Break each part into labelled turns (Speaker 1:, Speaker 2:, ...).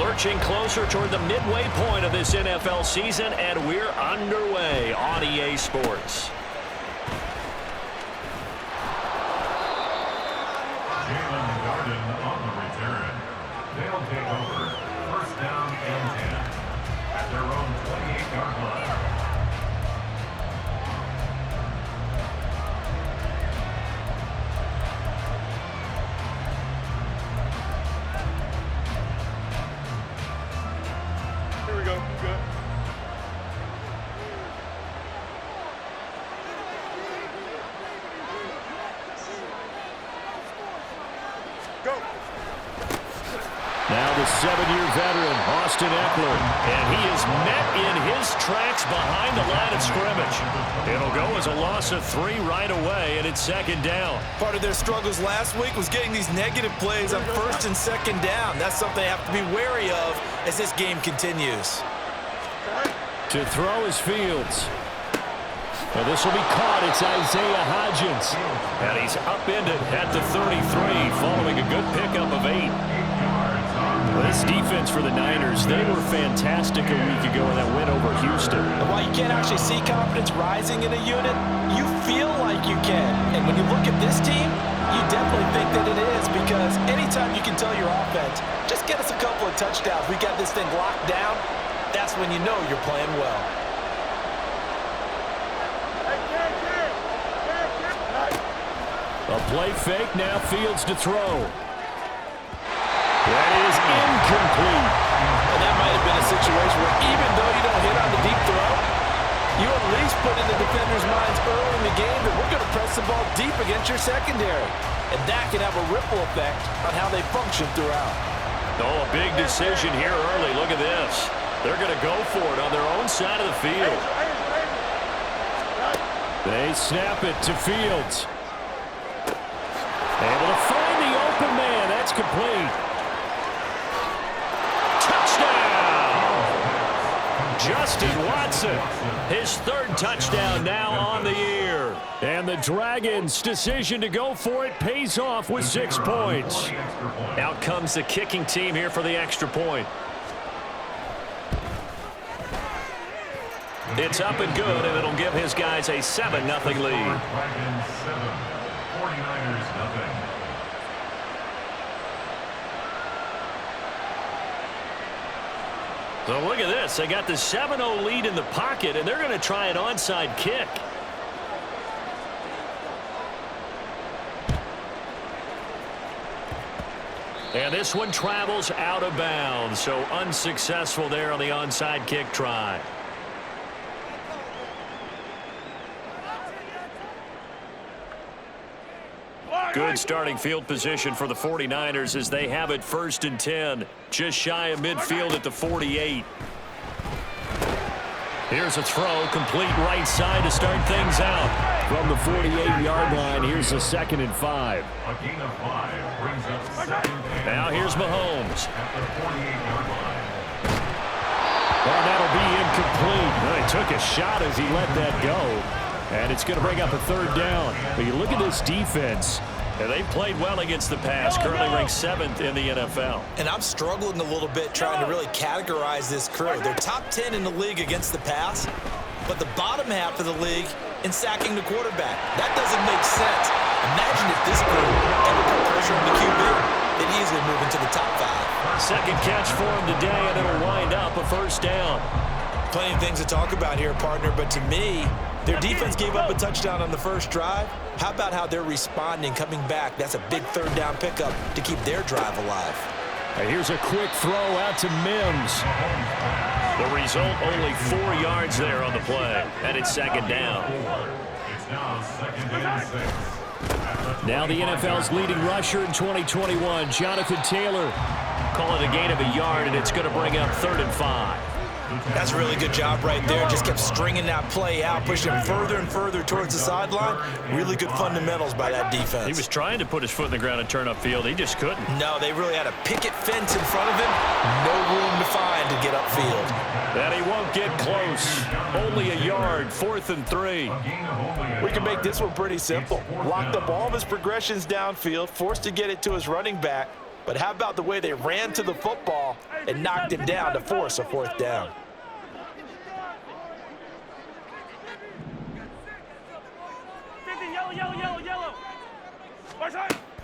Speaker 1: Lurching closer toward the midway point of this NFL season, and we're underway on EA Sports.
Speaker 2: On the return. They'll take over. First down and 10 at their own 28-yard line.
Speaker 3: Here we go. Good. Go.
Speaker 1: Now the 7-year veteran, Austin Eckler, and he is met in his tracks behind the line of scrimmage. It'll go as a loss of 3 right away, and it's second down.
Speaker 4: Part of their struggles last week was getting these negative plays on first and second down. That's something they have to be wary of as this game continues.
Speaker 1: To throw is Fields. Well, this will be caught. It's Isaiah Hodgins. And he's upended at the 33 following a good pickup of 8. This defense for the Niners, they were fantastic a week ago in that win over Houston.
Speaker 4: And while you can't actually see confidence rising in a unit, you feel like you can. And when you look at this team, you definitely think that it is, because anytime you can tell your offense, just get us a couple of touchdowns, we got this thing locked down, that's when you know you're playing well.
Speaker 1: A play fake, now Fields to throw. That is incomplete.
Speaker 4: And that might have been a situation where even though you don't hit on the deep throw, you at least put in the defender's minds early in the game that we're going to press the ball deep against your secondary. And that can have a ripple effect on how they function throughout.
Speaker 1: Oh, a big decision here early. Look at this. They're going to go for it on their own side of the field. They snap it to Fields. Able to find the open man. That's complete. Touchdown! Justin Watson. His 3rd touchdown now on the year. And the Dragons' decision to go for it pays off with 6 points. Out comes the kicking team here for the extra point. It's up and good, and it'll give his guys a 7-0 lead.
Speaker 2: 49ers nothing.
Speaker 1: So look at this. They got the 7-0 lead in the pocket, and they're going to try an onside kick. And this one travels out of bounds, so unsuccessful there on the onside kick try. Good starting field position for the 49ers as they have it 1st and 10. Just shy of midfield at the 48. Here's a throw, complete right side to start things out. From the 48-yard line, here's a 2nd and 5.
Speaker 2: A gain of 5 brings up 2nd.
Speaker 1: Now here's Mahomes.
Speaker 2: At the 48-yard line.
Speaker 1: Oh, that'll be incomplete. Well, he took a shot as he let that go. And it's going to bring up a 3rd down. But you look at this defense. And they've played well against the pass, currently ranked 7th in the NFL.
Speaker 4: And I'm struggling a little bit trying to really categorize this crew. They're top 10 in the league against the pass, but the bottom half of the league in sacking the quarterback. That doesn't make sense. Imagine if this crew ever put pressure on the QB. They'd easily move into the top 5.
Speaker 1: Second catch for him today, and it'll wind up a 1st down.
Speaker 4: Plenty of things to talk about here, partner, but to me, their defense gave up a touchdown on the first drive. How about how they're responding, coming back? That's a big 3rd down pickup to keep their drive alive.
Speaker 1: And here's a quick throw out to Mims. The result, only 4 yards there on the play, and it's 2nd down.
Speaker 2: It's now 2nd and 6.
Speaker 1: Now the NFL's leading rusher in 2021, Jonathan Taylor. Call it a gain of a yard, and it's going to bring up 3rd and 5.
Speaker 4: That's a really good job right there. Just kept stringing that play out, pushing him further and further towards the sideline. Really good fundamentals by that defense.
Speaker 1: He was trying to put his foot in the ground and turn upfield. He just couldn't.
Speaker 4: No, they really had a picket fence in front of him. No room to find to get upfield.
Speaker 1: And he won't get close. Only a yard, 4th and 3.
Speaker 3: We can make this one pretty simple. Locked up all of his progressions downfield, forced to get it to his running back.
Speaker 4: But how about the way they ran to the football and knocked him down to force a 4th down?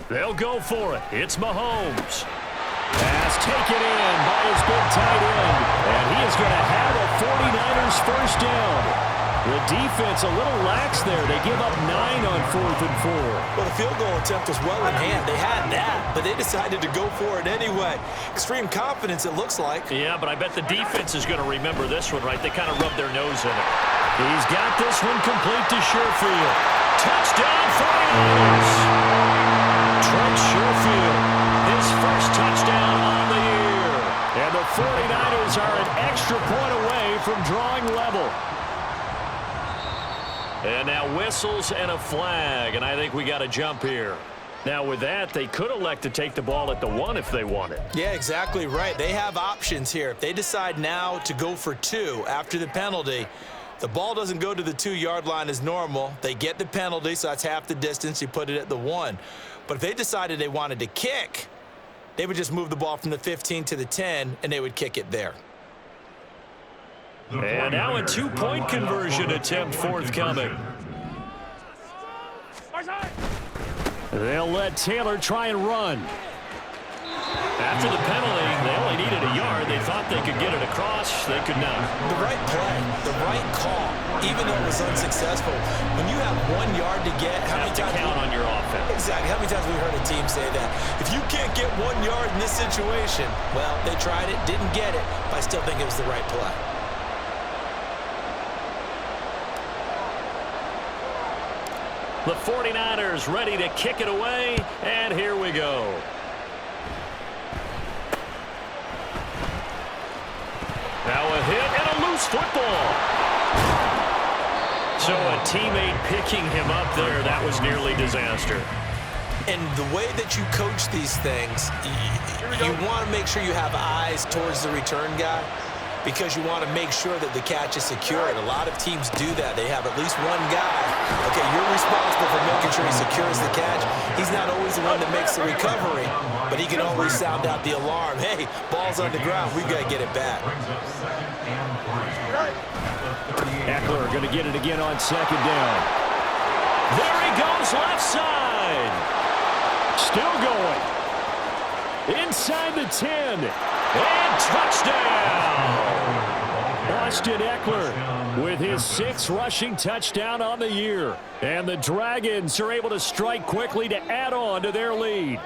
Speaker 1: They'll go for it. It's Mahomes. Pass taken in by his big tight end. And he is going to have a 49ers first down. The defense a little lax there. They give up 9 on 4th and 4.
Speaker 4: Well, the field goal attempt was well in hand. They had that, but they decided to go for it anyway. Extreme confidence, it looks like.
Speaker 1: Yeah, but I bet the defense is going to remember this one, right? They kind of rubbed their nose in it. He's got this one complete to Sherfield. Touchdown 49ers! Trent Sherfield, his first touchdown on the year. And the 49ers are an extra point away from drawing level. And now whistles and a flag, and I think we got a jump here. Now with that, they could elect to take the ball at the 1 if they wanted.
Speaker 4: Yeah, exactly right. They have options here. If they decide now to go for 2 after the penalty, the ball doesn't go to the 2-yard line as normal. They get the penalty, so that's half the distance. You put it at the 1. But if they decided they wanted to kick, they would just move the ball from the 15 to the 10, and they would kick it there.
Speaker 1: And now a 2-point conversion attempt forthcoming. They'll let Taylor try and run. After the penalty, they only needed a yard. They thought they could get it across. They could not.
Speaker 4: The right play, the right call, even though it was unsuccessful. When you have 1 yard to get, how many times
Speaker 1: count on your offense?
Speaker 4: Exactly. How many times have we heard a team say that? If you can't get 1 yard in this situation, well, they tried it, didn't get it, but I still think it was the right play.
Speaker 1: The 49ers ready to kick it away, and here we go. Now a hit and a loose football. So a teammate picking him up there, that was nearly disaster.
Speaker 4: And the way that you coach these things, you want to make sure you have eyes towards the return guy, because you want to make sure that the catch is secure. And a lot of teams do that. They have at least one guy. Okay, you're responsible for making sure he secures the catch. He's not always the one that makes the recovery, but he can always sound out the alarm. Hey, ball's on the ground. We've got to get it back.
Speaker 1: Eckler going to get it again on 2nd down. There he goes, left side. Still going. Inside the 10. And touchdown! Austin Eckler with his 6th rushing touchdown on the year. And the Dragons are able to strike quickly to add on to their lead.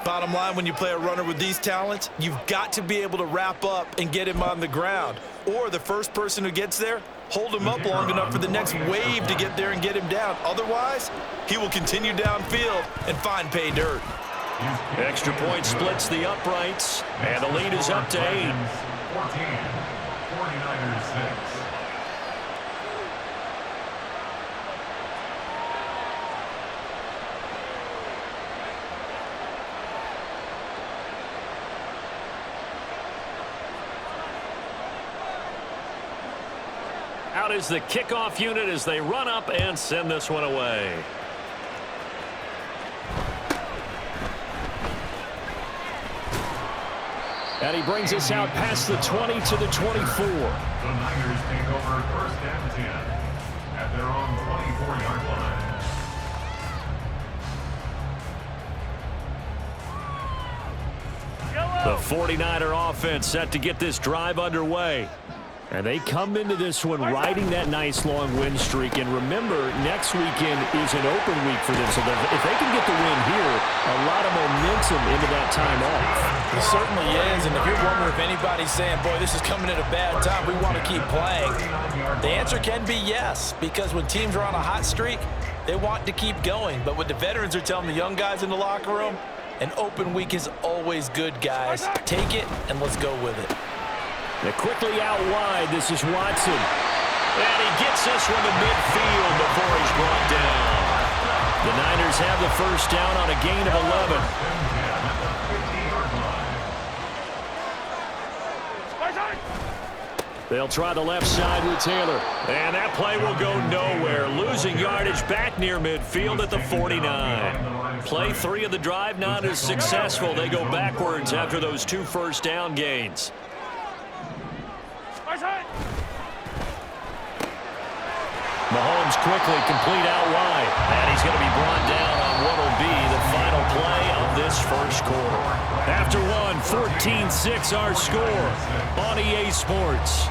Speaker 4: Bottom line, when you play a runner with these talents, you've got to be able to wrap up and get him on the ground. Or the first person who gets there, hold him up long enough for the next wave to get there and get him down. Otherwise, he will continue downfield and find pay dirt.
Speaker 1: Extra point splits the uprights, and the lead is up to 8.
Speaker 2: 14, 49ers 6.
Speaker 1: Out is the kickoff unit as they run up and send this one away. And he brings us out past the 20 to the 24.
Speaker 2: The Niners take over 1st and 10 at their own 24-yard line.
Speaker 1: The 49er offense set to get this drive underway. And they come into this one riding that nice long win streak. And remember, next weekend is an open week for them. So if they can get the win here, a lot of momentum into that time off.
Speaker 5: It certainly is. And if you're wondering if anybody's saying, boy, this is coming at a bad time, we want to keep playing, the answer can be yes. Because when teams are on a hot streak, they want to keep going. But what the veterans are telling the young guys in the locker room, an open week is always good, guys. Take it and let's go with it.
Speaker 1: They're quickly out wide. This is Watson. And he gets this one to midfield before he's brought down. The Niners have the first down on a gain of 11. They'll try the left side with Taylor. And that play will go nowhere. Losing yardage back near midfield at the 49. play 3 of the drive, not as successful. They go backwards after those 2 first down gains. Mahomes quickly complete out wide. And he's going to be brought down on what will be the final play of this first quarter. After one, 14-6 our score on EA Sports.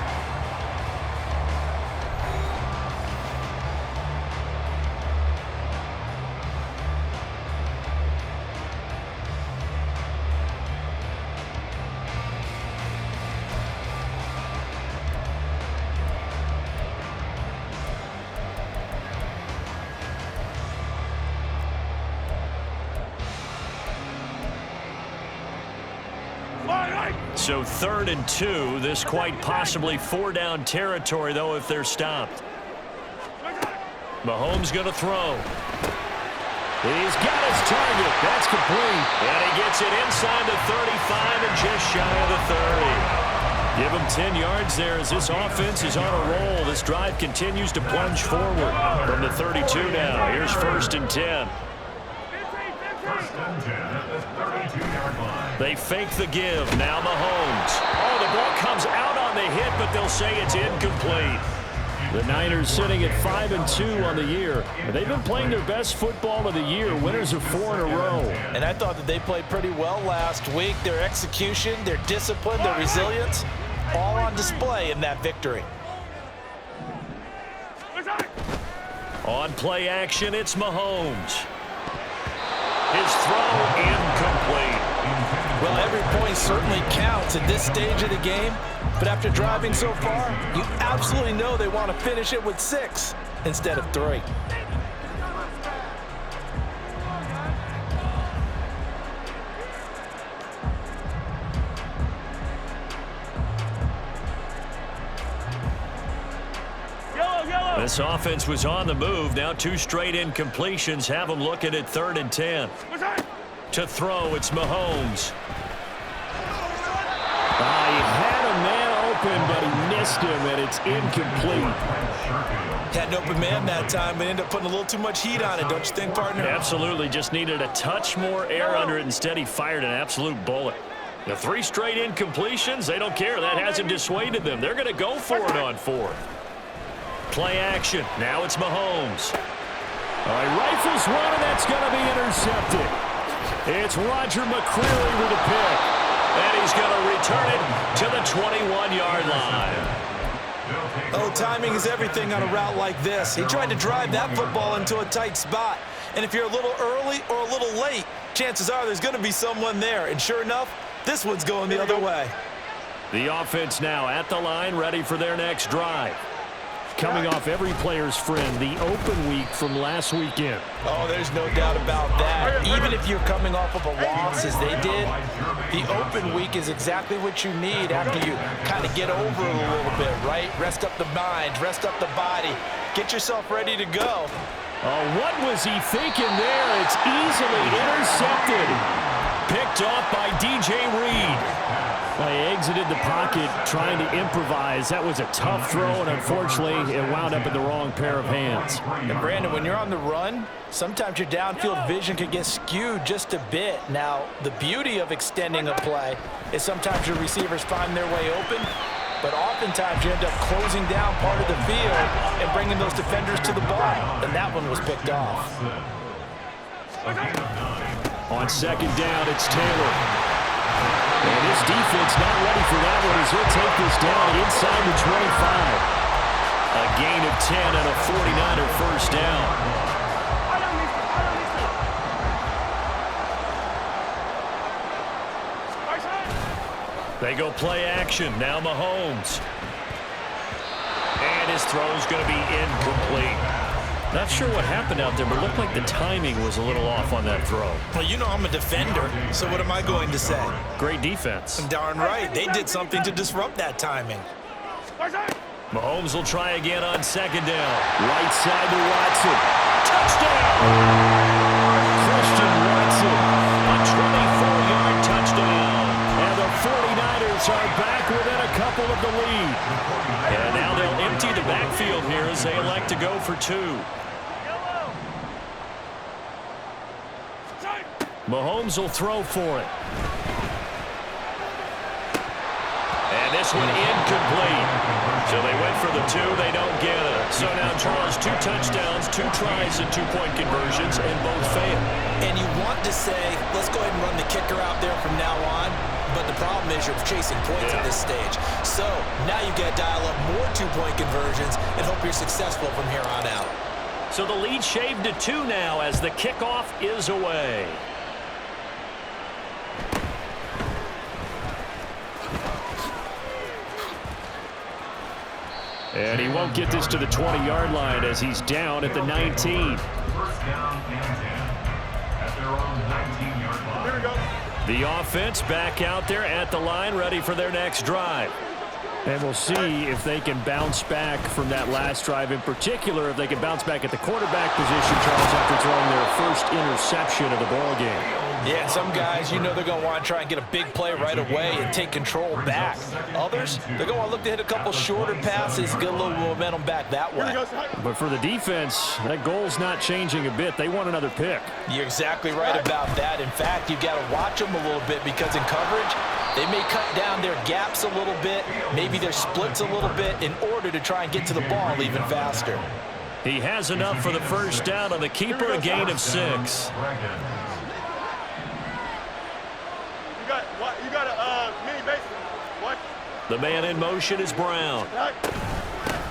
Speaker 1: So 3rd and 2. This quite possibly 4-down territory, though, if they're stopped. Mahomes going to throw. He's got his target. That's complete. And he gets it inside the 35 and just shy of the 30. Give him 10 yards there as this offense is on a roll. This drive continues to plunge forward from the 32 now. Here's 1st and 10.
Speaker 2: 1st and 10 at the 32-yard line.
Speaker 1: They fake the give. Now Mahomes. Oh, the ball comes out on the hit, but they'll say it's incomplete. The Niners sitting at 5-2 on the year. They've been playing their best football of the year. Winners of 4 in a row.
Speaker 5: And I thought that they played pretty well last week. Their execution, their discipline, their resilience, all on display in that victory.
Speaker 1: On play action, it's Mahomes. His throw incomplete.
Speaker 5: Well, every point certainly counts at this stage of the game, but after driving so far, you absolutely know they want to finish it with 6 instead of 3.
Speaker 1: This offense was on the move. Now 2 straight incompletions have them looking at 3rd and 10. To throw, it's Mahomes. He had a man open, but he missed him, and it's incomplete.
Speaker 5: Had an open man that time, but ended up putting a little too much heat on it, don't you think, partner?
Speaker 1: Absolutely. Just needed a touch more air under it. Instead, he fired an absolute bullet. The 3 straight incompletions, they don't care. That hasn't dissuaded them. They're going to go for it on 4th. Play action. Now it's Mahomes. All right, rifles one, and that's going to be intercepted. It's Roger McCreary with a pick. And he's going to return it to the 21-yard line.
Speaker 5: Oh, timing is everything on a route like this. He tried to drive that football into a tight spot. And if you're a little early or a little late, chances are there's going to be someone there. And sure enough, this one's going the other way.
Speaker 1: The offense now at the line, ready for their next drive. Coming off every player's friend, the open week from last weekend.
Speaker 5: Oh, there's no doubt about that. Even if you're coming off of a loss as they did, the open week is exactly what you need after you kind of get over it a little bit, right? Rest up the mind, rest up the body, get yourself ready to go.
Speaker 1: Oh, what was he thinking there? It's easily intercepted. Picked off by DJ Reed. Well, he exited the pocket trying to improvise. That was a tough throw, and unfortunately, it wound up in the wrong pair of hands.
Speaker 5: And Brandon, when you're on the run, sometimes your downfield vision can get skewed just a bit. Now, the beauty of extending a play is sometimes your receivers find their way open, but oftentimes you end up closing down part of the field and bringing those defenders to the ball. And that one was picked off.
Speaker 1: On 2nd down, it's Taylor. And his defense not ready for that one as he'll take this down inside the 25. A gain of 10 and a 49er first down. They go play action. Now Mahomes. And his throw's going to be incomplete. Not sure what happened out there, but it looked like the timing was a little off on that throw.
Speaker 5: Well, you know I'm a defender, so what am I going to say?
Speaker 1: Great defense.
Speaker 5: Darn right. They did something to disrupt that timing.
Speaker 1: Mahomes will try again on 2nd down. Right side to Watson. Touchdown! Christian Watson, a 24-yard touchdown. And the 49ers are back within a couple of the lead. And now they'll empty the backfield here as they elect to go for 2. Mahomes will throw for it. And this one incomplete. So they went for the 2. They don't get it. So now draws 2 touchdowns, 2 tries, and 2-point conversions, and both fail.
Speaker 4: And you want to say, let's go ahead and run the kicker out there from now on. But the problem is you're chasing points at this stage. So now you've got to dial up more 2-point conversions and hope you're successful from here on out.
Speaker 1: So the lead shaved to 2 now as the kickoff is away. And he won't get this to the 20-yard line as he's down at the 19.
Speaker 2: First down and 10 at their own 19-yard line.
Speaker 3: Here we go.
Speaker 1: The offense back out there at the line, ready for their next drive. And we'll see if they can bounce back from that last drive, in particular if they can bounce back at the quarterback position, Charles, after throwing their first interception of the ball game.
Speaker 5: Yeah, some guys, you know they're going to want to try and get a big play right away and take control back. Others, they're going to look to hit a couple shorter passes, get a little momentum back that way.
Speaker 1: But for the defense, that goal's not changing a bit. They want another pick.
Speaker 5: You're exactly right about that. In fact, you've got to watch them a little bit because in coverage, they may cut down their gaps a little bit, maybe their splits a little bit in order to try and get to the ball even faster.
Speaker 1: He has enough for the first down on the keeper, a gain of 6.
Speaker 3: You got a mini base. What?
Speaker 1: The man in motion is Brown.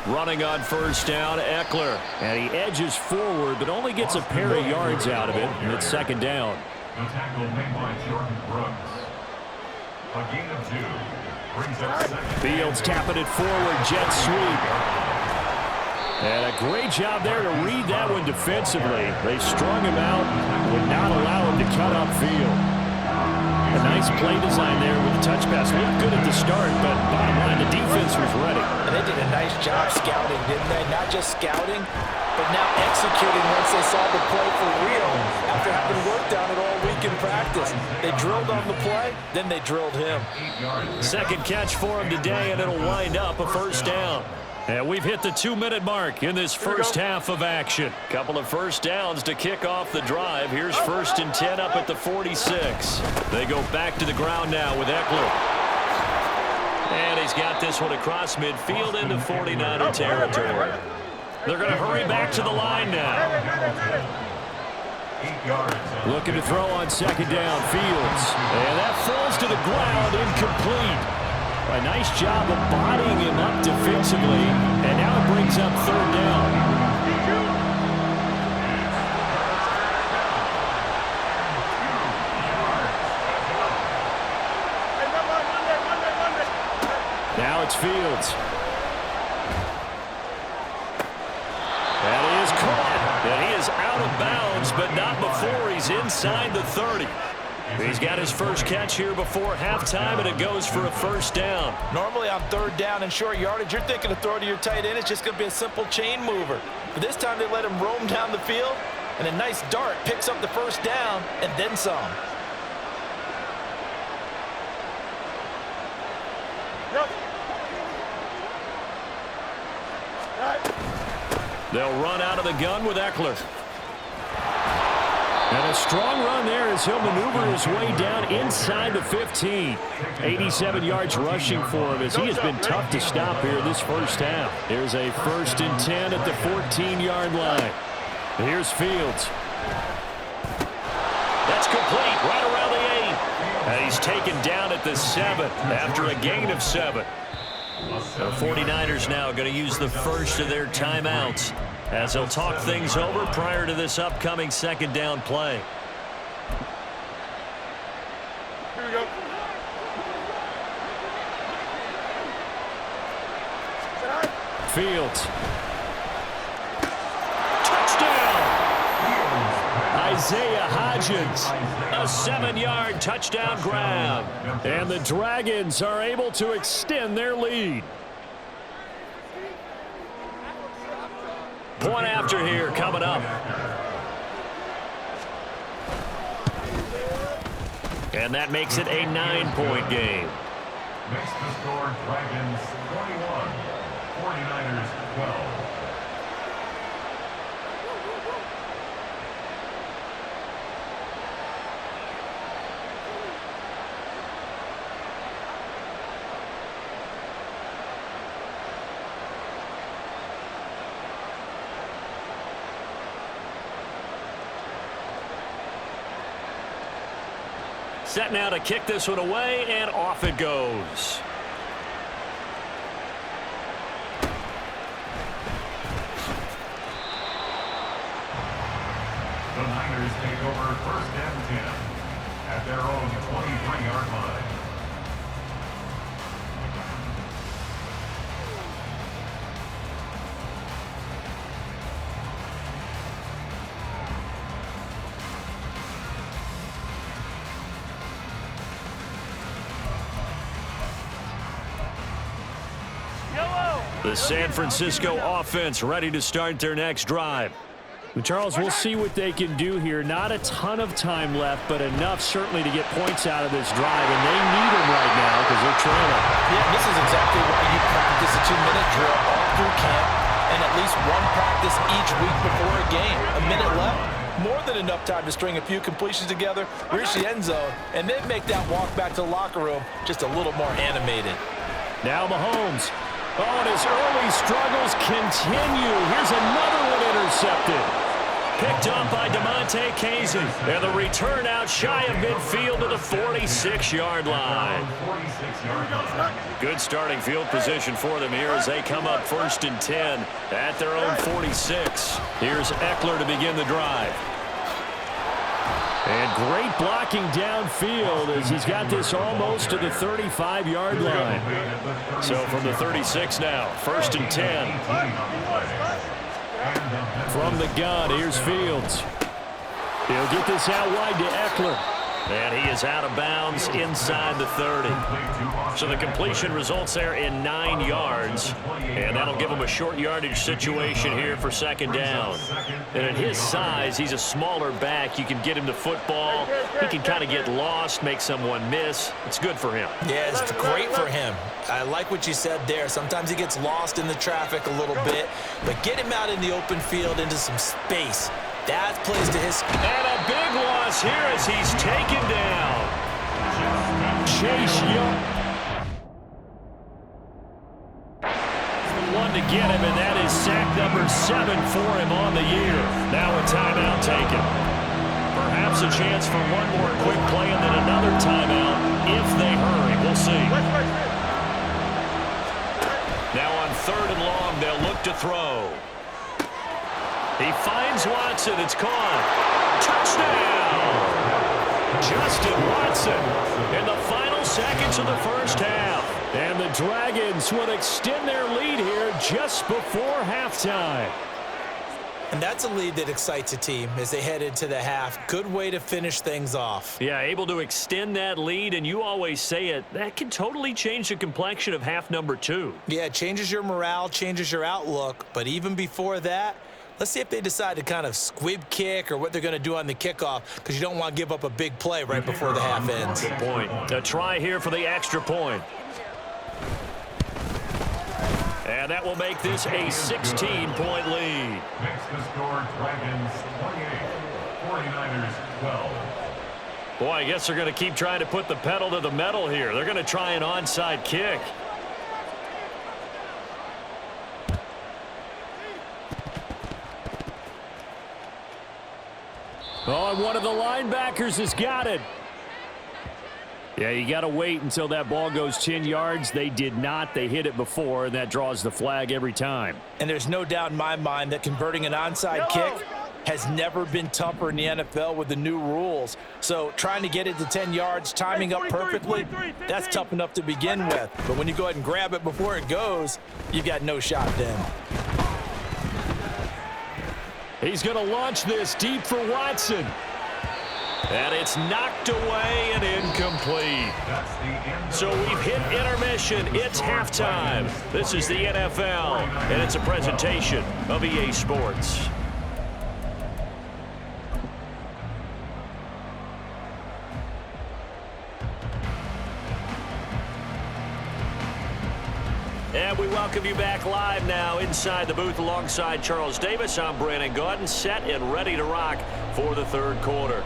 Speaker 1: Running on first down, Eckler. And he edges forward, but only gets a pair of yards out of it, and it's second down.
Speaker 2: The tackle made by Jordan Brooks. A gain of 2 brings up second.
Speaker 1: Fields tapping it forward, jet sweep. And a great job there to read that one defensively. They strung him out, would not allow him to cut upfield. A nice play design there with the touch pass. Looked good at the start, but bottom line, the defense was ready.
Speaker 5: And they did a nice job scouting, didn't they? Not just scouting, but now executing once they saw the play for real after having worked on it all week in practice. They drilled on the play, then they drilled him.
Speaker 1: Second catch for him today, and it'll wind up a first down. And we've hit the 2-minute mark in this first half of action. Couple of first downs to kick off the drive. Here's 1st and 10 up at the 46. They go back to the ground now with Eckler. And he's got this one across midfield into 49er territory. They're going to hurry back to the line now.
Speaker 2: 8 yards.
Speaker 1: Looking to throw on second down, Fields. And that falls to the ground, incomplete. A nice job of bodying him up defensively, and now it brings up third down. Now it's Fields. And he is caught. And he is out of bounds, but not before he's inside the 30. He's got his first catch here before halftime, and it goes for a first down.
Speaker 5: Normally on third down and short yardage, you're thinking to throw to your tight end. It's just going to be a simple chain mover. But this time they let him roam down the field, and a nice dart picks up the first down and then some.
Speaker 1: They'll run out of the gun with Eckler. And a strong run there as he'll maneuver his way down inside the 15. 87 yards rushing for him as he has been tough to stop here this first half. Here's a 1st and 10 at the 14-yard line. Here's Fields. That's complete right around the 8. And he's taken down at the 7 after a gain of 7. The 49ers now going to use the first of their timeouts as they'll talk things over prior to this upcoming second down play.
Speaker 3: Here we go.
Speaker 1: Fields. Touchdown! Isaiah Hodgins. A 7-yard touchdown grab. And the Dragons are able to extend their lead. Point after here coming up. And that makes it a 9-point game.
Speaker 2: Makes the score Dragons 21, 49ers 12.
Speaker 1: Set now to kick this one away, and off it goes.
Speaker 2: The Niners take over first and 10 at their own 23-yard line.
Speaker 1: The San Francisco offense ready to start their next drive.
Speaker 6: Well, Charles, we'll see what they can do here. Not a ton of time left, but enough certainly to get points out of this drive, and they need them right now because they're trailing.
Speaker 5: Yeah, this is exactly why you practice a 2-minute drill all through camp and at least one practice each week before a game. A minute left, more than enough time to string a few completions together, reach the end zone, and then make that walk back to the locker room just a little more animated.
Speaker 1: Now Mahomes. Oh, and his early struggles continue. Here's another one intercepted. Picked up by DeMonte Casey. And the return out shy of midfield to the 46-yard line. Good starting field position for them here as they come up first and 10 at their own 46. Here's Eckler to begin the drive. And great blocking downfield as he's got this almost to the 35-yard line. So from the 36 now, first and 10. From the gun, here's Fields. He'll get this out wide to Eckler. And he is out of bounds inside the 30. So the completion results there in 9 yards. And that'll give him a short yardage situation here for second down. And at his size, he's a smaller back. You can get him to football. He can kind of get lost, make someone miss. It's good for him.
Speaker 4: Yeah, it's great for him. I like what you said there. Sometimes he gets lost in the traffic a little bit. But get him out in the open field into some space. That plays to his...
Speaker 1: And a big loss here as he's taken down. Chase Young. One to get him, and that is sack number 7 for him on the year. Now a timeout taken. Perhaps a chance for one more quick play and then another timeout if they hurry. We'll see. Now on third and long, they'll look to throw. He finds Watson. It's caught. Touchdown! Justin Watson in the final seconds of the first half. And the Dragons will extend their lead here just before halftime.
Speaker 4: And that's a lead that excites a team as they head into the half. Good way to finish things off.
Speaker 1: Yeah, able to extend that lead, and you always say it, that can totally change the complexion of half number 2.
Speaker 4: Yeah, it changes your morale, changes your outlook. But even before that, let's see if they decide to kind of squib kick or what they're going to do on the kickoff, because you don't want to give up a big play right before the half ends.
Speaker 1: Good point. A try here for the extra point. And that will make this a 16-point lead.
Speaker 2: Makes the score Dragons 28, 49ers 12.
Speaker 1: Boy, I guess they're going to keep trying to put the pedal to the metal here. They're going to try an onside kick.
Speaker 6: Oh, and one of the linebackers has got it. Yeah, you got to wait until that ball goes 10 yards. They did not. They hit it before, and that draws the flag every time.
Speaker 5: And there's no doubt in my mind that converting an onside kick has never been tougher in the NFL with the new rules. So trying to get it to 10 yards, timing up perfectly, that's tough enough to begin with. But when you go ahead and grab it before it goes, you've got no shot then.
Speaker 1: He's going to launch this deep for Watson. And it's knocked away and incomplete. So we've hit intermission. It's halftime. This is the NFL, and it's a presentation of EA Sports. And we welcome you back live now inside the booth alongside Charles Davis. I'm Brandon Gaudin, set and ready to rock for the third quarter.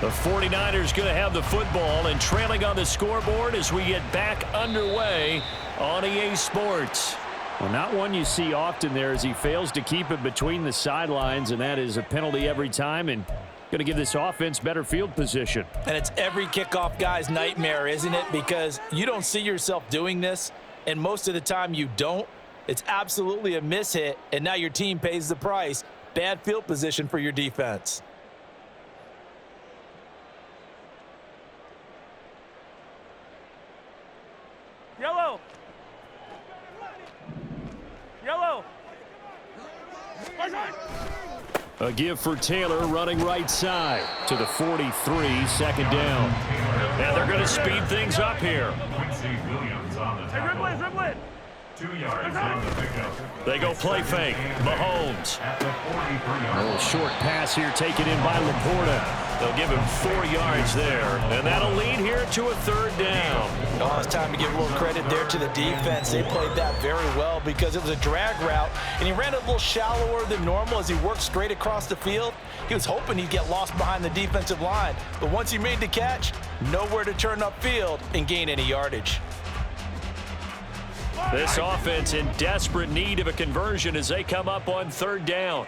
Speaker 1: The 49ers going to have the football and trailing on the scoreboard as we get back underway on EA Sports.
Speaker 6: Well, not one you see often there as he fails to keep it between the sidelines, and that is a penalty every time and going to give this offense better field position.
Speaker 5: And it's every kickoff guy's nightmare, isn't it? Because you don't see yourself doing this, and most of the time you don't. It's absolutely a mishit, and now your team pays the price. Bad field position for your defense.
Speaker 3: Yellow. Yellow.
Speaker 6: A give for Taylor running right side to the 43, second down.
Speaker 1: And they're going to speed things up here.
Speaker 2: Quincy Williams on the tackle.
Speaker 3: Dribble it.
Speaker 2: 2 yards on the pickup.
Speaker 1: They go play fake. Mahomes.
Speaker 2: At the 43-yard
Speaker 6: A little short pass here taken in by Laporta.
Speaker 1: They'll give him 4 yards there. And that'll lead here to a third down.
Speaker 5: Oh, it's time to give a little credit there to the defense. They played that very well because it was a drag route, and he ran a little shallower than normal as he worked straight across the field. He was hoping he'd get lost behind the defensive line, but once he made the catch, nowhere to turn upfield and gain any yardage.
Speaker 1: This offense in desperate need of a conversion as they come up on third down.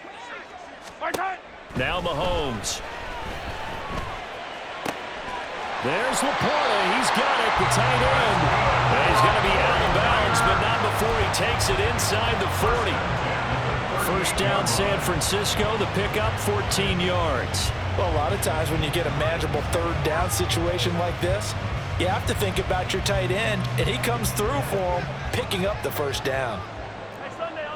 Speaker 1: Now Mahomes.
Speaker 6: There's Laporta. He's got it, the tight end.
Speaker 1: And he's going to be out of bounds, but not before he takes it inside the 40. First down, San Francisco. The pickup, 14 yards.
Speaker 5: Well, a lot of times when you get a manageable third down situation like this, you have to think about your tight end, and he comes through for him, picking up the first down.
Speaker 3: Sunday.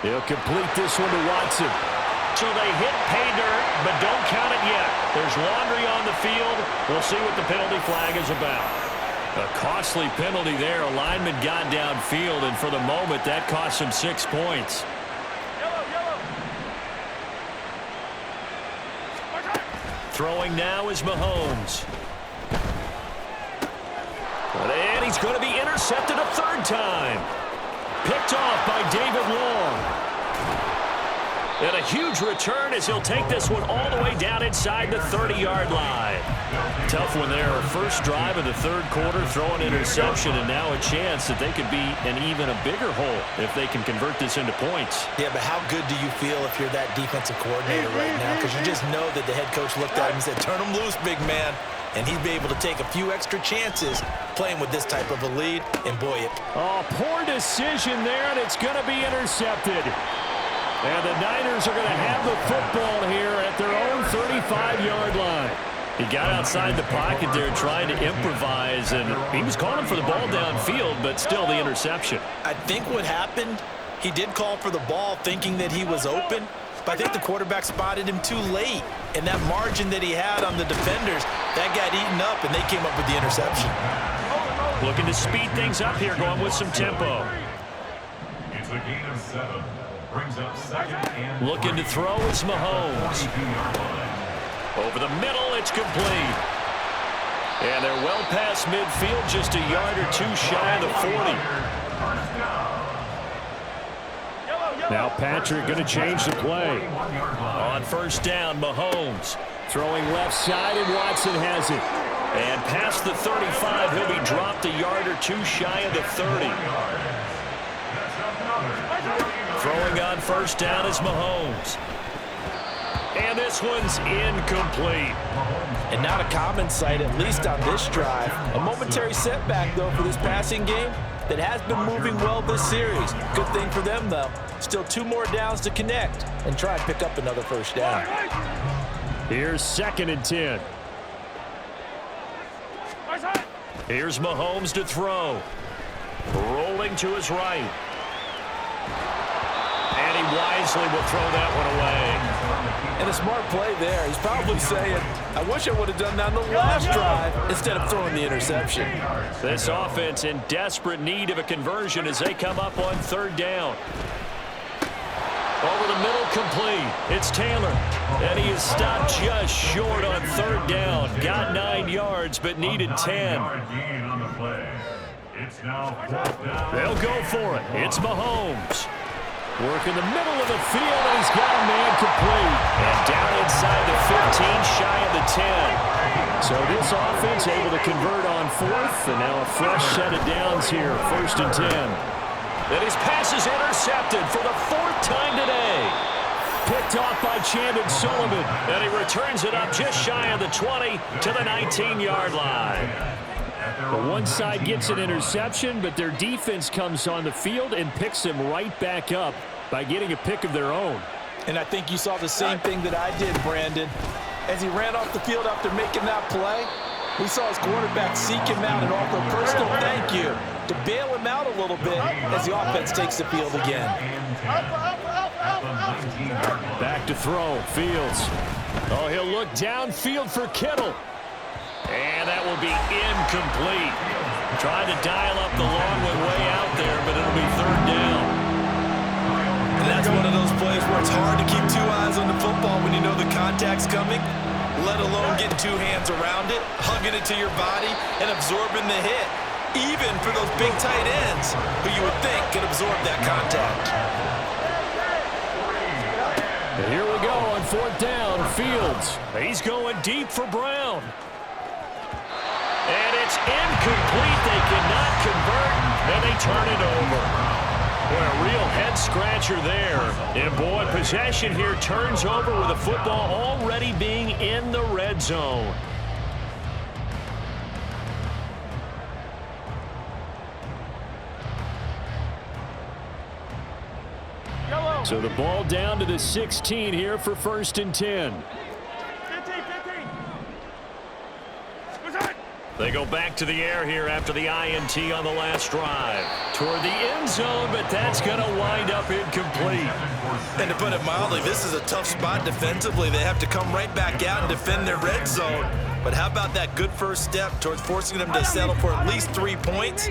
Speaker 6: He'll complete this one to Watson.
Speaker 1: So they hit pay dirt, but don't count it yet. There's laundry on the field. We'll see what the penalty flag is about. A costly penalty there. A lineman got downfield, and for the moment, that cost him 6 points. Throwing now is Mahomes. And he's going to be intercepted a third time. Picked off by David Long. And a huge return as he'll take this one all the way down inside the 30-yard line. Tough one there. First drive of the third quarter, throw an interception, and now a chance that they could be in even a bigger hole if they can convert this into points.
Speaker 5: Yeah, but how good do you feel if you're that defensive coordinator right now? Because you just know that the head coach looked at him and said, turn him loose, big man. And he'd be able to take a few extra chances playing with this type of a lead. And boy,
Speaker 6: Oh, poor decision there, and it's going to be intercepted. And the Niners are going to have the football here at their own 35-yard line. He got outside the pocket there trying to improvise, and he was calling for the ball downfield, but still the interception.
Speaker 5: I think what happened, he did call for the ball thinking that he was open, but I think the quarterback spotted him too late. And that margin that he had on the defenders, that got eaten up, and they came up with the interception.
Speaker 1: Looking to speed things up here, going with some tempo.
Speaker 2: It's a gain of 7. Brings up second and
Speaker 1: Looking to throw is Mahomes.
Speaker 2: 22-yard line.
Speaker 1: Over the middle, it's complete. And they're well past midfield, just a yard or two shy of the 40.
Speaker 6: Now Patrick going to change the play.
Speaker 1: On first down, Mahomes.
Speaker 6: Throwing left side, and Watson has it.
Speaker 1: And past the 35, he'll be dropped a yard or two shy of the 30. Throwing on first down is Mahomes. And this one's incomplete.
Speaker 5: And not a common sight, at least on this drive. A momentary setback, though, for this passing game that has been moving well this series. Good thing for them, though. Still 2 more downs to connect and try and pick up another first down.
Speaker 6: Here's 2nd and 10.
Speaker 1: Here's Mahomes to throw. Rolling to his right. And he wisely will throw that one away.
Speaker 5: And a smart play there. He's probably saying, I wish I would have done that on the last drive instead of throwing the interception.
Speaker 1: This offense in desperate need of a conversion as they come up on third down. Over the middle, complete. It's Taylor. And he is stopped just short on third down. Got 9 yards, but needed 10.
Speaker 2: It's now 4th down.
Speaker 6: They'll go for it. It's Mahomes. Work in the middle of the field, and he's got a man complete. And down inside the 15, shy of the 10. So this offense able to convert on 4th, and now a fresh set of downs here, 1st and 10. And his pass is intercepted for the 4th time today. Picked off by Chandon Sullivan, and he returns it up just shy of the 20 to the 19-yard line. The one side gets an interception, but their defense comes on the field and picks them right back up by getting a pick of their own.
Speaker 5: And I think you saw the same thing that I did, Brandon. As he ran off the field after making that play, we saw his quarterback seek him out and offer a personal thank you to bail him out a little bit as the offense takes the field again.
Speaker 6: Back to throw, Fields. Oh, he'll look downfield for Kittle. And that will be incomplete. Trying to dial up the long one way out there, but it'll be 3rd down.
Speaker 4: And that's one of those plays where it's hard to keep 2 eyes on the football when you know the contact's coming, let alone getting 2 hands around it, hugging it to your body, and absorbing the hit, even for those big tight ends who you would think could absorb that contact.
Speaker 6: And here we go on 4th down, Fields. He's going deep for Brown. And it's incomplete. They cannot convert, and they turn it over. Boy, a real head-scratcher there. And, boy, possession here turns over with the football already being in the red zone.
Speaker 3: Yellow.
Speaker 6: So the ball down to the 16 here for 1st and 10.
Speaker 3: 15. What's that?
Speaker 6: They go back to the air here after the INT on the last drive. Toward the end zone, but that's going to wind up incomplete.
Speaker 4: And to put it mildly, this is a tough spot defensively. They have to come right back out and defend their red zone. But how about that good first step towards forcing them to settle for at least 3 points?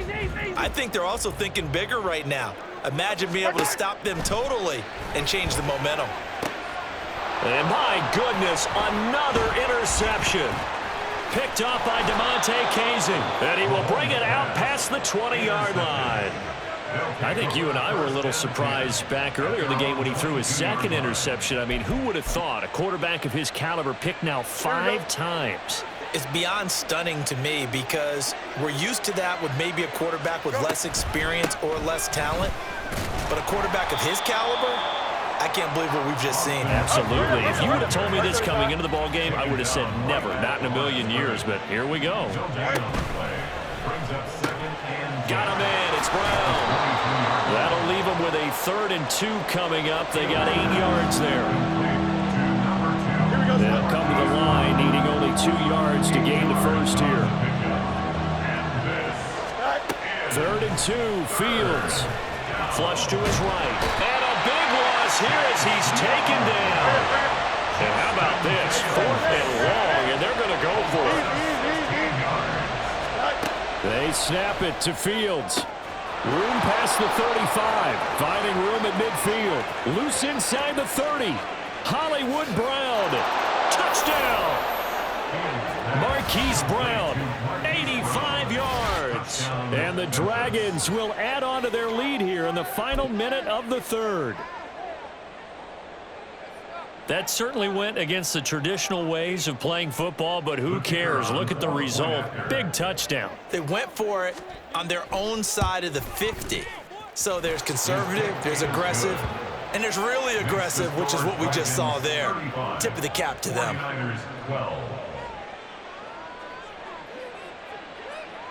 Speaker 4: I think they're also thinking bigger right now. Imagine being able to stop them totally and change the momentum.
Speaker 6: And my goodness, another interception. Picked off by DeMonte Casey. And he will bring it out past the 20-yard line. I think you and I were a little surprised back earlier in the game when he threw his 2nd interception. I mean, who would have thought a quarterback of his caliber picked now 5 times?
Speaker 4: It's beyond stunning to me because we're used to that with maybe a quarterback with less experience or less talent. But a quarterback of his caliber, I can't believe what we've just seen.
Speaker 6: Absolutely. If you would have told me this coming into the ball game, I would have said never, not in a million years. But here we go. Got him in. It's Brown. That'll leave them with a 3rd and 2 coming up. They got 8 yards there. They'll come to the line, needing only 2 yards to gain the first here. 3rd and 2, Fields. Flush to his right. And a big loss here as he's taken down. And how about this? 4th and long, and they're going to go for it. They snap it to Fields. Room past the 35. Finding room at midfield. Loose inside the 30. Hollywood Brown. Touchdown. Marquise Brown. 85 yards. And the Dragons will add on to their lead here in the final minute of the 3rd. That certainly went against the traditional ways of playing football, but who cares? Look at the result. Big touchdown.
Speaker 4: They went for it on their own side of the 50. So there's conservative, there's aggressive, and there's really aggressive, which is what we just saw there. Tip of the cap to them.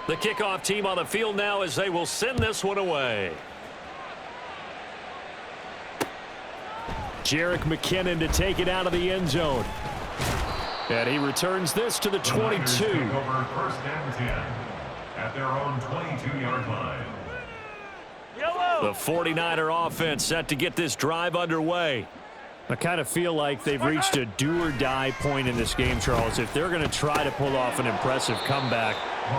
Speaker 6: The kickoff team on the field now as they will send this one away. Jerick McKinnon to take it out of the end zone. And he returns this to the 22.
Speaker 2: Over 1st and 10 at their own 22-yard line.
Speaker 3: Yellow.
Speaker 6: The 49er offense set to get this drive underway. I kind of feel like they've reached a do-or-die point in this game, Charles. If they're going to try to pull off an impressive comeback,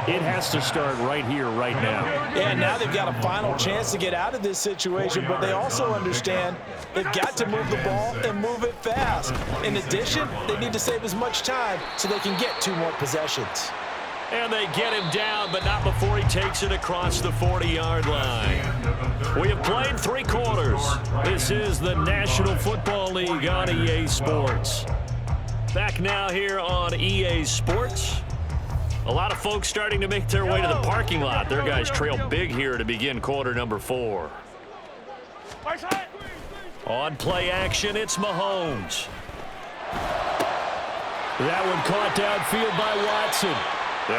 Speaker 6: it has to start right here, right now.
Speaker 5: Yeah, now they've got a final chance to get out of this situation, but they also understand they've got to move the ball and move it fast. In addition, they need to save as much time so they can get 2 more possessions.
Speaker 6: And they get him down, but not before he
Speaker 1: takes it across the 40-yard line. We have played 3 quarters. This is the National Football League on EA Sports. Back now here on EA Sports. A lot of folks starting to make their way to the parking lot. Their guys trail big here to begin quarter number 4. On play action, it's Mahomes. That one caught downfield by Watson.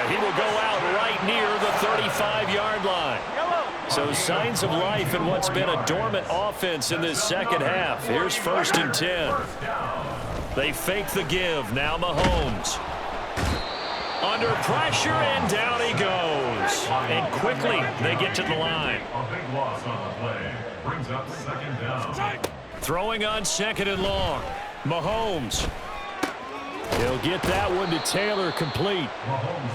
Speaker 1: He will go out right near the 35-yard line. So signs of life in what's been a dormant offense in this second half. Here's 1st and 10. They fake the give. Now Mahomes. Under pressure, and down he goes. And quickly, they get to the line.
Speaker 2: A big loss on the play. Brings up 2nd down.
Speaker 1: Throwing on 2nd and long. Mahomes. He'll get that one to Taylor complete.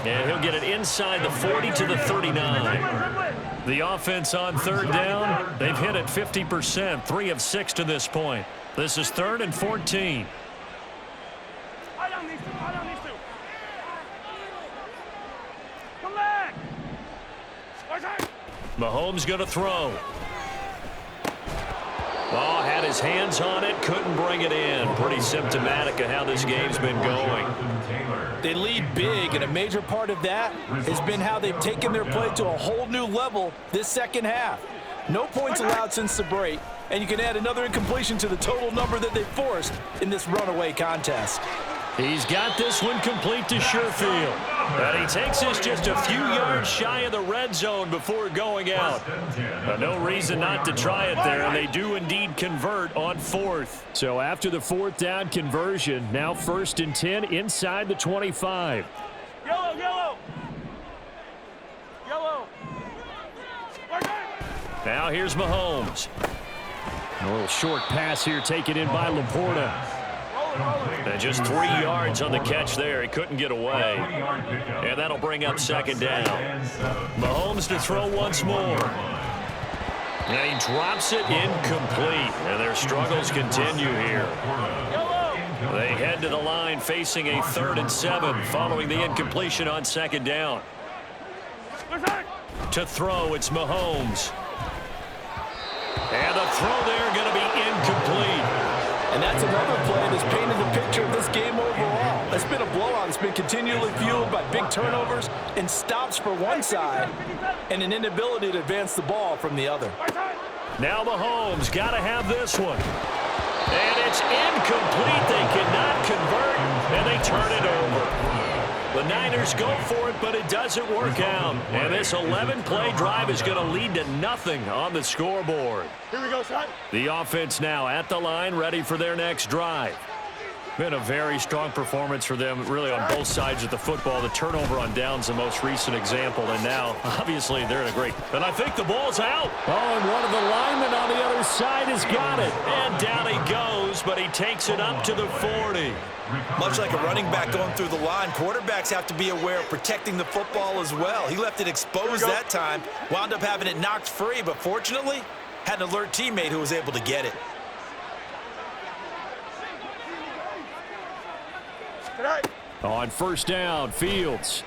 Speaker 1: And he'll get it inside the 40 to the 39. The offense on 3rd down, they've hit it 50%, 3 of 6 to this point. This is 3rd and 14. Mahomes going to throw. Oh, had his hands on it, couldn't bring it in. Pretty symptomatic of how this game's been going.
Speaker 5: They lead big, and a major part of that has been how they've taken their play to a whole new level this second half. No points allowed since the break, and you can add another incompletion to the total number that they forced in this runaway contest.
Speaker 1: He's got this one complete to Sherfield. And he takes us just a few yards shy of the red zone before going out. No reason not to try it there, and they do indeed convert on 4th. So after the 4th down conversion, now 1st and 10 inside the 25.
Speaker 3: Yellow.
Speaker 1: Now here's Mahomes. A little short pass here taken in by Laporta. And just 3 yards on the catch there. He couldn't get away. And that'll bring up 2nd down. Mahomes to throw once more. And he drops it incomplete. And their struggles continue here. They head to the line facing a 3rd and 7 following the incompletion on 2nd down. To throw, it's Mahomes. And the throw there going to be incomplete.
Speaker 5: And that's another play that's painted the picture of this game overall. It's been a blowout. It's been continually fueled by big turnovers and stops for one side and an inability to advance the ball from the other.
Speaker 1: Now Mahomes got to have this one. And it's incomplete. They cannot convert, and they turn it over. The Niners go for it, but it doesn't work out. And this 11-play drive is going to lead to nothing on the scoreboard.
Speaker 3: Here we go, son.
Speaker 1: The offense now at the line, ready for their next drive. Been a very strong performance for them, really, on both sides of the football. The turnover on downs, the most recent example, and now, obviously, they're in a great... And I think the ball's out. Oh, and one of the linemen on the other side has got it. And down he goes, but he takes it up to the 40.
Speaker 4: Much like a running back going through the line, quarterbacks have to be aware of protecting the football as well. He left it exposed that time, wound up having it knocked free, but fortunately, had an alert teammate who was able to get it.
Speaker 1: On 1st down, Fields.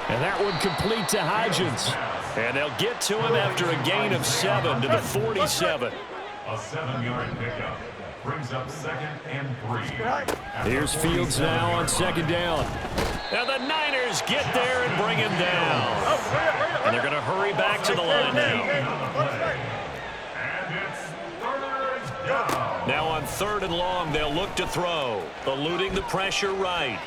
Speaker 1: And that one complete to Hodgins. And they'll get to him after a gain of 7 to the 47.
Speaker 2: A 7-yard pickup. Brings up 2nd and 3.
Speaker 1: Here's Fields now on 2nd down. Now the Niners get there and bring him down. And they're going to hurry back to the line now.
Speaker 2: And it's 3rd down.
Speaker 1: Now on 3rd and long, they'll look to throw. Eluding the pressure right.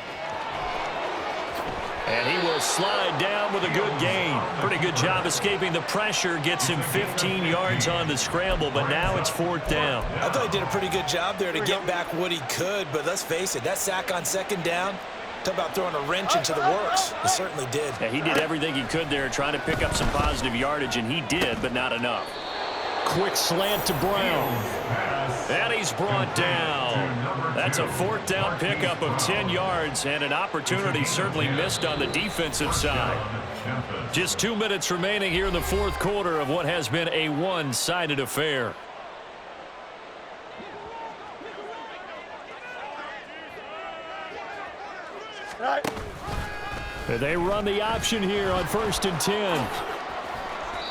Speaker 1: And he will slide down with a good gain. Pretty good job escaping the pressure. Gets him 15 yards on the scramble, but now it's 4th down.
Speaker 4: I thought he did a pretty good job there to get back what he could, but let's face it, that sack on 2nd down, talk about throwing a wrench into the works. He certainly did.
Speaker 1: Yeah, he did everything he could there, trying to pick up some positive yardage, and he did, but not enough. Quick slant to Brown. And he's brought down. That's a 4th down pickup of 10 yards and an opportunity certainly missed on the defensive side. Just 2 minutes remaining here in the 4th quarter of what has been a one-sided affair.
Speaker 6: And they run the option here on 1st and 10.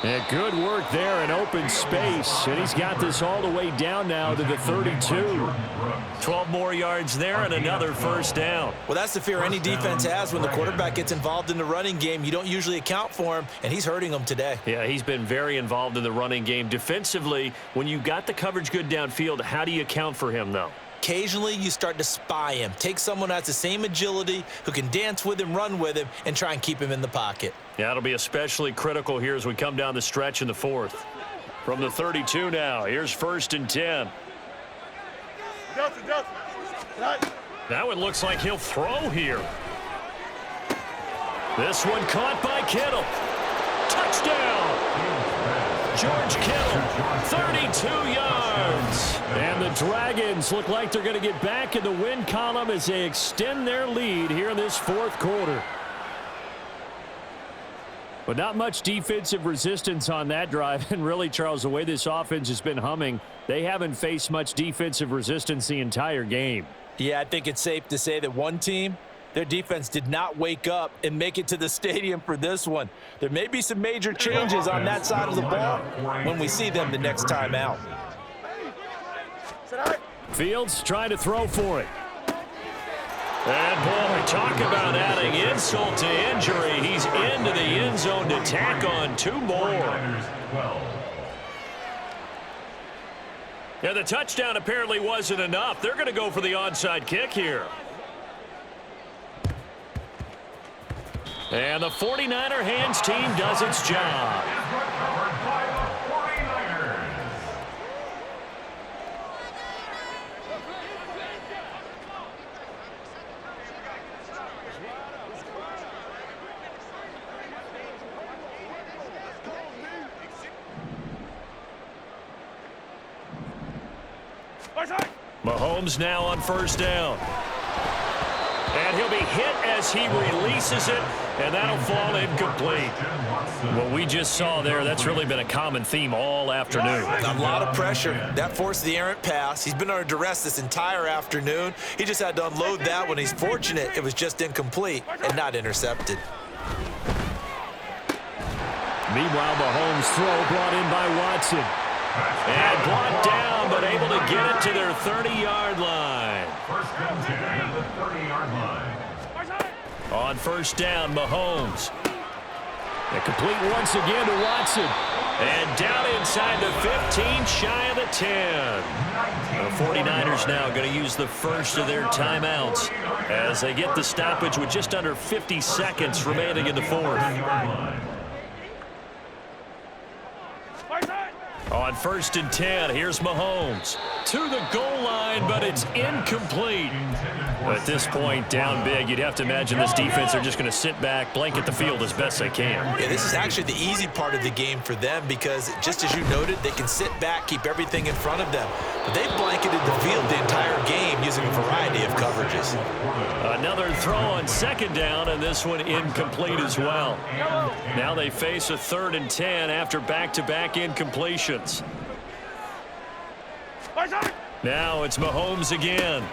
Speaker 6: And good work there in open space. And he's got this all the way down now to the 32.
Speaker 1: 12 more yards there and another first down.
Speaker 5: Well, that's the fear any defense has when the quarterback gets involved in the running game. You don't usually account for him, and he's hurting them today.
Speaker 1: Yeah, he's been very involved in the running game. Defensively, when you got the coverage good downfield, how do you account for him, though?
Speaker 5: Occasionally, you start to spy him. Take someone that's the same agility, who can dance with him, run with him, and try and keep him in the pocket.
Speaker 1: Yeah, it'll be especially critical here as we come down the stretch in the 4th. From the 32 now, here's 1st and 10. Now it looks like he'll throw here. This one caught by Kittle. Touchdown! George Kittle, 32 yards.
Speaker 6: And the Dragons look like they're going to get back in the win column as they extend their lead here in this 4th quarter. But not much defensive resistance on that drive. And really, Charles, the way this offense has been humming, they haven't faced much defensive resistance the entire game.
Speaker 5: Yeah, I think it's safe to say that one team, their defense did not wake up and make it to the stadium for this one. There may be some major changes on that side of the ball when we see them the next time out.
Speaker 6: Fields trying to throw for it.
Speaker 1: And, boy, talk about adding insult to injury. He's into the end zone to tack on 2 more. Yeah, the touchdown apparently wasn't enough. They're going to go for the onside kick here. And the 49er hands team does its job. Mahomes now on 1st down. And he'll be hit as he releases it, and that'll fall incomplete. What we just saw there, that's really been a common theme all afternoon.
Speaker 5: A lot of pressure. That forced the errant pass. He's been under duress this entire afternoon. He just had to unload that one. He's fortunate it was just incomplete and not intercepted.
Speaker 6: Meanwhile, Mahomes' throw brought in by Watson.
Speaker 1: And blocked down, but able to get it to their 30-yard line.
Speaker 2: 1st and 10 at the 30-yard line.
Speaker 1: On 1st down, Mahomes.
Speaker 6: And complete once again to Watson.
Speaker 1: And down inside the 15, shy of the 10. The 49ers now going to use the first of their timeouts as they get the stoppage with just under 50 seconds remaining in the 4th. On 1st and 10, here's Mahomes to the goal line, but it's incomplete. At this point, down big, you'd have to imagine this defense are just going to sit back, blanket the field as best they can.
Speaker 5: Yeah, this is actually the easy part of the game for them because, just as you noted, they can sit back, keep everything in front of them. But they've blanketed the field the entire game using a variety of coverages.
Speaker 1: Another throw on 2nd down, and this one incomplete as well. Now they face a 3rd and 10 after back-to-back incompletions. Now it's Mahomes again.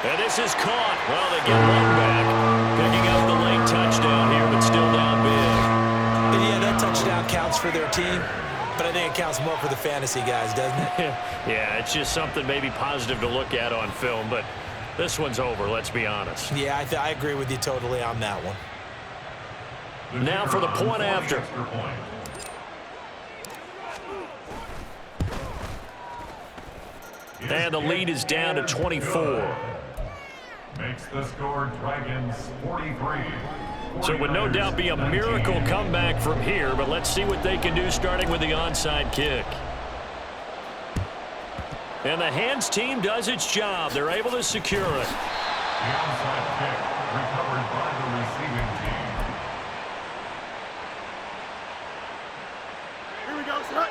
Speaker 1: And this is caught. Well, they get one back. Picking up the late touchdown here, but still down big.
Speaker 5: And yeah, that touchdown counts for their team, but I think it counts more for the fantasy guys, doesn't it?
Speaker 1: Yeah, it's just something maybe positive to look at on film, but this one's over, let's be honest.
Speaker 5: Yeah, I agree with you totally on that one.
Speaker 1: Now for the point after. And the lead is down to 24.
Speaker 2: Makes the score Dragons 43.
Speaker 1: So it would no doubt be a miracle comeback from here, but let's see what they can do starting with the onside kick. And the hands team does its job. They're able to secure it.
Speaker 2: The onside kick recovered by the receiving team.
Speaker 3: Here we go, son.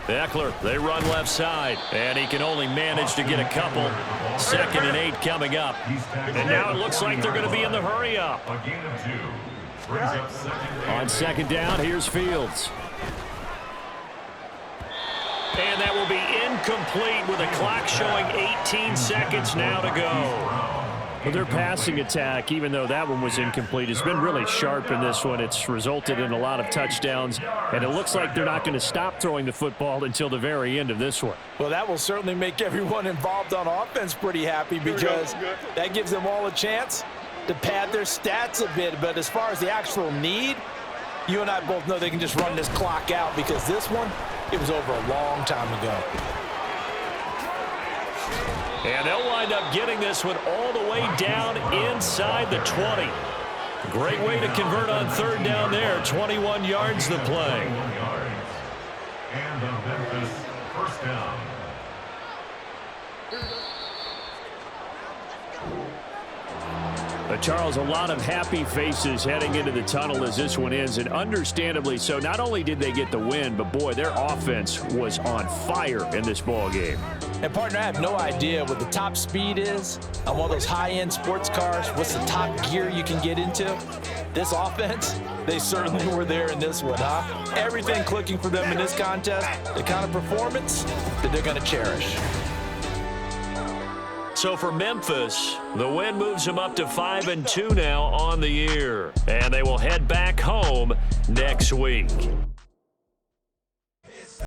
Speaker 1: Eckler, they run left side, and he can only manage to get a couple. 2nd and 8 coming up. And now it looks like they're going to be in the hurry up.
Speaker 2: A gain of 2. Brings up 2nd.
Speaker 6: On 2nd down, here's Fields.
Speaker 1: And that will be incomplete with a clock showing 18 seconds now to go.
Speaker 6: Well, their passing attack, even though that one was incomplete, has been really sharp in this one. It's resulted in a lot of touchdowns, and it looks like they're not going to stop throwing the football until the very end of this one.
Speaker 5: Well, that will certainly make everyone involved on offense pretty happy because that gives them all a chance to pad their stats a bit. But as far as the actual need, you and I both know they can just run this clock out because this one, it was over a long time ago.
Speaker 1: And they'll wind up getting this one all the way down inside the 20. Great way to convert on third down there. 21 yards the play.
Speaker 2: And the Memphis first down.
Speaker 6: But Charles, a lot of happy faces heading into the tunnel as this one ends, and understandably so. Not only did they get the win, but boy, their offense was on fire in this ball game.
Speaker 5: And partner, I have no idea what the top speed is on one of those high-end sports cars. What's the top gear you can get into? This offense, they certainly were there in this one, huh? Everything clicking for them in this contest, the kind of performance that they're going to cherish.
Speaker 1: So for Memphis, the win moves them up to 5-2 now on the year. And they will head back home next week.